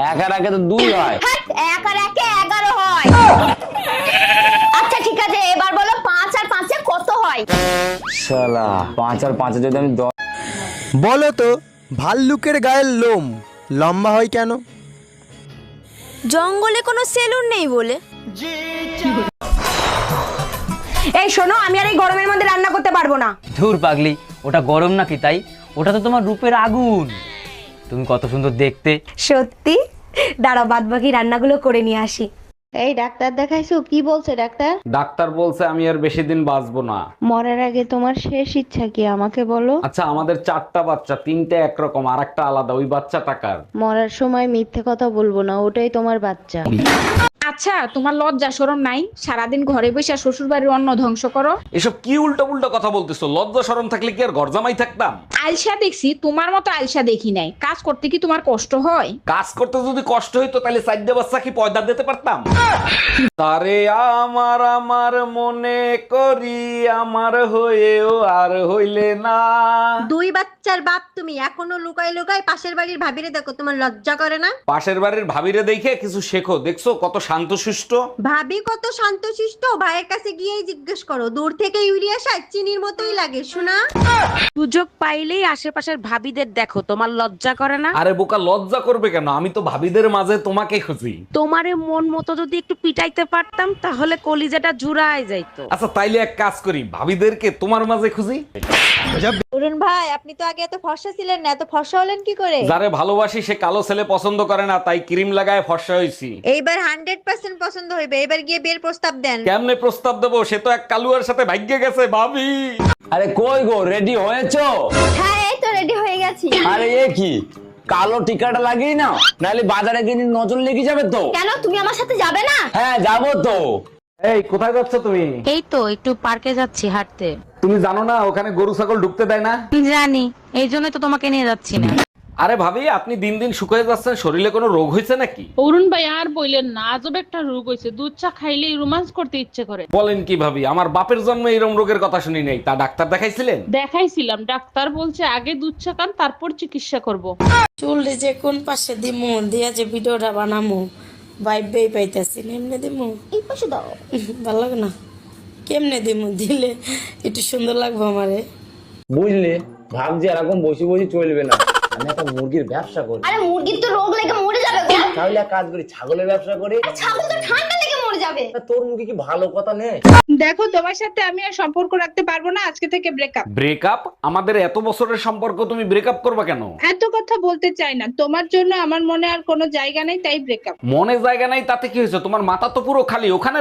এক আর একে তো 2 হয়। হ্যাঁ, 1 আর 1 11 হয়। আচ্ছা ঠিক আছে, এবার বলো 5 আর 5 এ কত হয়? শালা 5 আর 5 যদি আমি বলো তো ভাল্লুকের গায়ের লোম লম্বা হয় কেন? জঙ্গলে কোনো সেলুন নেই বলে। এই শোনো, আমি আর এই গরমের মধ্যে রান্না করতে পারবো না। ধুর পাগলি, ওটা গরম নাকি তাই? ওটা তো তোমার রূপের আগুন। তুমি কত সুন্দর দেখতে। সত্যি? দাঁড়াও, বাদ বাকি রান্নাগুলো করে নিয়ে আসি। এই ডাক্তার দেখাইছো? কি বলছে ডাক্তার? ডাক্তার বলছে আমি আর বেশি দিন বাঁচবো না। মরার আগে তোমার শেষ ইচ্ছা কি আমাকে বলো? আচ্ছা, আমাদের 4টা বাচ্চা, 3টে একরকম আর একটা আলাদা, ওই বাচ্চা টাকার। মরার সময় মিথ্যে কথা বলবো না, ওটাই তোমার বাচ্চা। আচ্ছা, তোমার লজ্জা শরম নাই? সারাদিন ঘরে বসে শ্বশুর বাড়ির অন্ন ধ্বংস করো। এসব কি উল্টো পুল্টো কথা বলতেছো? লজ্জা শরম থাকলে কি আর ঘর জামাই থাকতাম? আলসা দেখছি, তোমার মতো আলসা দেখি নাই। কাজ করতে কি তোমার কষ্ট হয়? কাজ করতে যদি কষ্ট হইতো তাহলে 4টে বাচ্চা কি পয়দা দিতে পারতাম? তারে আমার আমার মনে করি, আমার হয়েও আর হইলে না। 2 বাচ্চার বাপ তুমি এখনো লুকাই লুকাই পাশের বাড়ির ভাবিরে দেখো, তোমার লজ্জা করে না? পাশের বাড়ির ভাবিরে দেখে কিছু শেখো। দেখছো কত শান্তশিষ্ট? ভাবি কত শান্তশিষ্ট, ভাইয়ের কাছে গিয়েই জিজ্ঞেস করো। দূর থেকে ইউরিয়া সার চিনির মতোই লাগে শোনা। সুযোগ পাইলেই আশেপাশের ভাবিদের দেখো, তোমার লজ্জা করে না? আরে বোকা, লজ্জা করবে কেন? আমি তো ভাবিদের মাঝে তোমাকে খুঁজি। তোমারে মন মতো যদি একটু পিটাইতে পারতাম তাহলে কলিজাটা জুড়ায় যাইতো। আচ্ছা তাইলে এক কাজ করি, ভাবিদেরকে তোমার মাঝে খুঁজি। অরুণ ভাই, আপনি তো আগে এত ফর্সা ছিলেন না, এত ফর্সা হলেন কি করে? যারে ভালোবাসি সে কালো ছেলে পছন্দ করে না, তাই ক্রিম লাগায় ফর্সা হইছি। এইবার 100% পছন্দ হইবে। এবার গিয়ে বিয়ের প্রস্তাব দেন। কেমনে প্রস্তাব দেবো? সে তো এক কালুয়ার সাথে ভাগ্যে গেছে ভাবি। আরে কই গো, রেডি হয়েছো? হ্যাঁ, এই তো রেডি হয়ে গেছি। আরে এ কি, কালো টিকাটা লাগিয়ে নাও, নাহলে বাজারে গিয়ে নজর লেগে যাবে তো। কেন, তুমি আমার সাথে যাবে না? হ্যাঁ যাবো তো। এই কোথায় যাচ্ছ তুমি? এই তো একটু পার্কে যাচ্ছি হাঁটতে। তুমি জানো না ওখানে গরু ছাগল ঢুকতে দেয় না? জানি, এই জন্যই তো তোমাকে নিয়ে যাচ্ছি না। আরে ভাবি, আপনি দিন দিন শুকিয়ে যাচ্ছেন, শরীরে কোনো রোগ হয়েছে নাকি? অরুণ ভাই আর বললেন না, আজব একটা রোগ হয়েছে। দুধ চা খাইলেই রোমান্স করতে ইচ্ছে করে। বলেন কি ভাবি, আমার বাপের জন্মে এরকম রোগের কথা শুনি নাই। তা ডাক্তার দেখাইছিলেন? দেখাইছিলাম, ডাক্তার বলছে আগে দুধ চা খান, তারপর চিকিৎসা করব। চুল যে কোন পাশে দিমু দিয়া যে ভিডিওটা বানামু ভাইবেই পাইতাছি। এমনি দিমু, এই পাশে দাও। ভালো লাগে না? কেমনে দিমু? দিলে একটু সুন্দর লাগবে আমারে। বুঝলে, ভাবছি এরকম বসে বসে চলবে না, আমি একটা মুরগির ব্যবসা করি। আরে মুরগির তো রোগ লেগে মরে যাবে গো। তাহলে এক কাজ করি, ছাগলের ব্যবসা করি। ছাগল তো ঠান্ডা লেগে মরে যাবে। তোর মুখে কি ভালো কথা নেই? দেখো, তোমার সাথে আমি আর সম্পর্ক রাখতে পারবো না, আজকে থেকে ব্রেকআপ। ব্রেকআপ? আমাদের এত বছরের সম্পর্ক, তুমি ব্রেকআপ করবা কেন? এত কথা বলতে চাই না, তোমার জন্য আমার মনে আর কোনো জায়গা নেই, তাই ব্রেকআপ। মনে জায়গা নাই তাতে কি হয়েছে? তোমার মাথা তো পুরো খালি। ওখানে